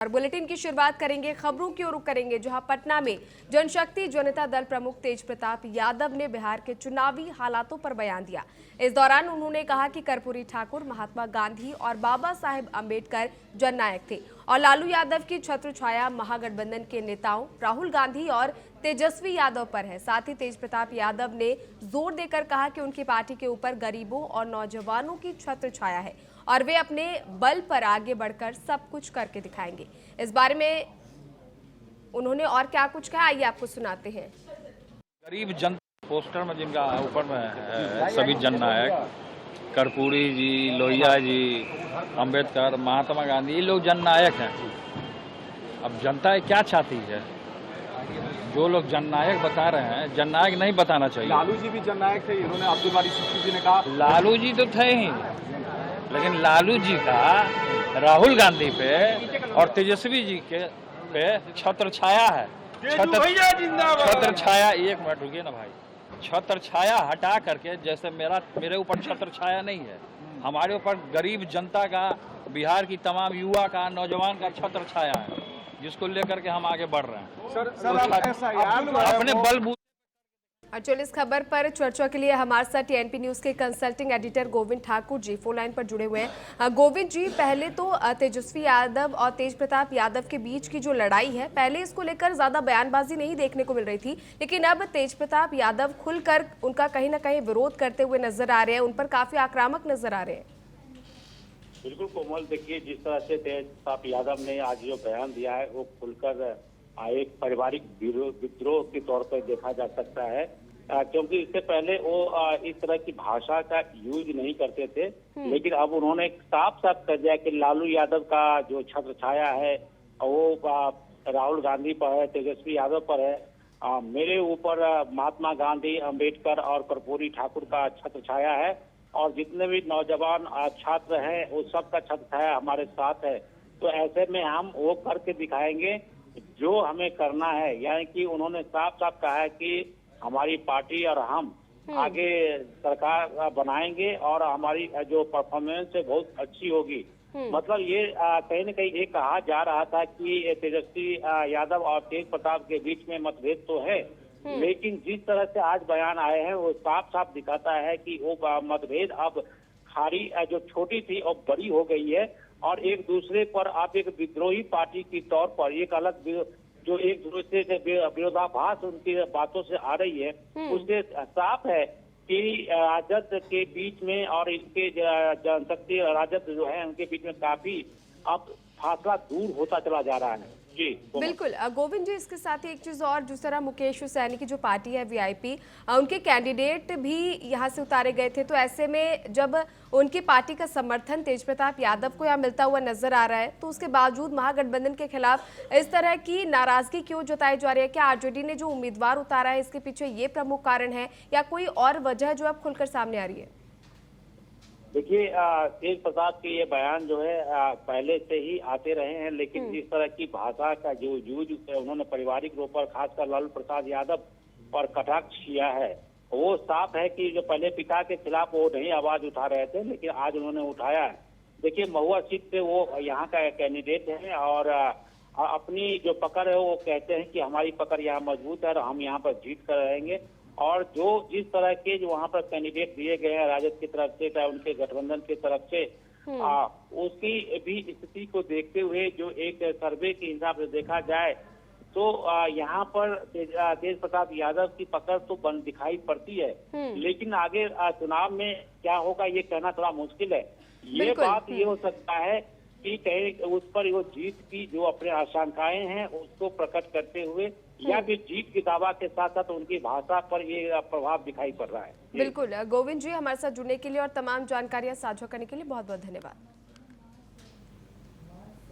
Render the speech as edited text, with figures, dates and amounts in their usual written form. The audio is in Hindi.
और बुलेटिन की शुरुआत करेंगे, खबरों की ओर रुख करेंगे, जहां पटना में जनशक्ति जनता दल प्रमुख तेज प्रताप यादव ने बिहार के चुनावी हालातों पर बयान दिया। इस दौरान उन्होंने कहा कि कर्पूरी ठाकुर महात्मा गांधी और बाबा साहेब अंबेडकर जननायक थे और लालू यादव की छत्र छाया महागठबंधन के नेताओं राहुल गांधी और तेजस्वी यादव पर है। साथ ही तेज प्रताप यादव ने जोर देकर कहा कि उनकी पार्टी के ऊपर गरीबों और नौजवानों की छत्र छाया है और वे अपने बल पर आगे बढ़कर सब कुछ करके दिखाएंगे। इस बारे में उन्होंने और क्या कुछ कहा, आइए आपको सुनाते हैं। गरीब जनता पोस्टर में जिनका ऊपर में है सभी जननायक, कर्पूरी जी, लोहिया जी, अंबेडकर, महात्मा गांधी, ये लोग जननायक हैं। अब जनता क्या चाहती है? जो लोग जननायक बता रहे हैं, जननायक नहीं बताना चाहिए। लालू जी भी जननायक थे, इन्होंने अब्दुल बारी सिद्दीकी जी ने कहा। लालू जी तो थे ही, लेकिन लालू जी का राहुल गांधी पे और तेजस्वी जी के पे छत्र छाया है। छत्र छाया, एक मिनट रुकिए ना भाई, छत्र छाया हटा करके, जैसे मेरे ऊपर छत्र छाया नहीं है, हमारे ऊपर गरीब जनता का, बिहार की तमाम युवा का, नौजवान का छत्र छाया है, जिसको लेकर के हम आगे बढ़ रहे हैं। अपने बलबूते। और चलिए इस खबर पर चर्चा के लिए हमारे साथ टीएनपी न्यूज के consulting editor Govind Thakur ji phone line पर जुड़े हुए हैं। गोविंद जी, पहले तो तेजस्वी यादव और तेज प्रताप यादव के बीच की जो लड़ाई है, पहले इसको लेकर ज्यादा बयानबाजी नहीं देखने को मिल रही थी, लेकिन अब तेज प्रताप यादव खुलकर उनका कहीं ना कहीं विरोध करते हुए नजर आ रहे हैं, उन पर काफी आक्रामक नजर आ रहे हैं। बिल्कुल कोमल, देखिए जिस तरह से तेज प्रताप यादव ने आज जो बयान दिया है वो खुलकर एक पारिवारिक विद्रोह के तौर पर देखा जा सकता है, क्योंकि इससे पहले वो इस तरह की भाषा का यूज नहीं करते थे, लेकिन अब उन्होंने साफ साफ कर दिया कि लालू यादव का जो छत्र छाया है वो राहुल गांधी पर है, तेजस्वी यादव पर है, मेरे ऊपर महात्मा गांधी, अंबेडकर और कर्पूरी ठाकुर का छत्र छाया है और जितने भी नौजवान छात्र हैं वो सबका छत्र छाया हमारे साथ है। तो ऐसे में हम वो करके दिखाएंगे जो हमें करना है, यानी कि उन्होंने साफ साफ कहा है कि हमारी पार्टी और हम आगे सरकार बनाएंगे और हमारी जो परफॉर्मेंस है बहुत अच्छी होगी। मतलब ये कहीं न कहीं ये कहा जा रहा था कि तेजस्वी यादव और तेज प्रताप के बीच में मतभेद तो है, लेकिन जिस तरह से आज बयान आए हैं वो साफ साफ दिखाता है कि वो मतभेद अब खारी जो छोटी थी अब बड़ी हो गई है और एक दूसरे पर आप एक विद्रोही पार्टी के तौर पर एक अलग जो एक दूसरे से विरोधाभास उनकी बातों से आ रही है, उससे साफ है कि राजद के बीच में और इनके जनशक्ति राजद जो है उनके बीच में काफी अब फासला दूर होता चला जा रहा है। जी बिल्कुल गोविंद जी, इसके साथ ही एक चीज और, जिस तरह मुकेश सैनी की जो पार्टी है वीआईपी, उनके कैंडिडेट भी यहाँ से उतारे गए थे, तो ऐसे में जब उनकी पार्टी का समर्थन तेज प्रताप यादव को यहाँ मिलता हुआ नजर आ रहा है, तो उसके बावजूद महागठबंधन के खिलाफ इस तरह की नाराजगी क्यों जताई जा रही है? क्या आरजेडी ने जो उम्मीदवार उतारा है इसके पीछे ये प्रमुख कारण है या कोई और वजह जो अब खुलकर सामने आ रही है? देखिए, तेज प्रताप के ये बयान जो है पहले से ही आते रहे हैं, लेकिन जिस तरह की भाषा का जो यूज उन्होंने पारिवारिक रूप पर खासकर लालू प्रसाद यादव पर कटाक्ष किया है, वो साफ है कि जो पहले पिता के खिलाफ वो नहीं आवाज उठा रहे थे, लेकिन आज उन्होंने उठाया है। देखिए, महुआ सीट पे वो यहाँ का कैंडिडेट है और अपनी जो पकड़ है वो कहते हैं कि हमारी पकड़ यहाँ मजबूत है और हम यहाँ पर जीत कर रहेंगे। और जो जिस तरह के जो वहाँ पर कैंडिडेट दिए गए हैं राजद की तरफ से चाहे उनके गठबंधन की तरफ से, उसकी भी स्थिति को देखते हुए जो एक सर्वे के हिसाब से देखा जाए तो यहाँ पर तेज प्रताप यादव की पकड़ तो बंद दिखाई पड़ती है, लेकिन आगे चुनाव में क्या होगा ये कहना थोड़ा मुश्किल है। ये बात ये हो सकता है कि कहीं उस पर वो जीत की जो अपने आशंकाएं हैं उसको प्रकट करते हुए या फिर जीत के दावा के साथ साथ उनकी भाषा पर ये प्रभाव दिखाई पड़ रहा है। बिल्कुल गोविंद जी, हमारे साथ जुड़ने के लिए और तमाम जानकारियां साझा करने के लिए बहुत बहुत धन्यवाद।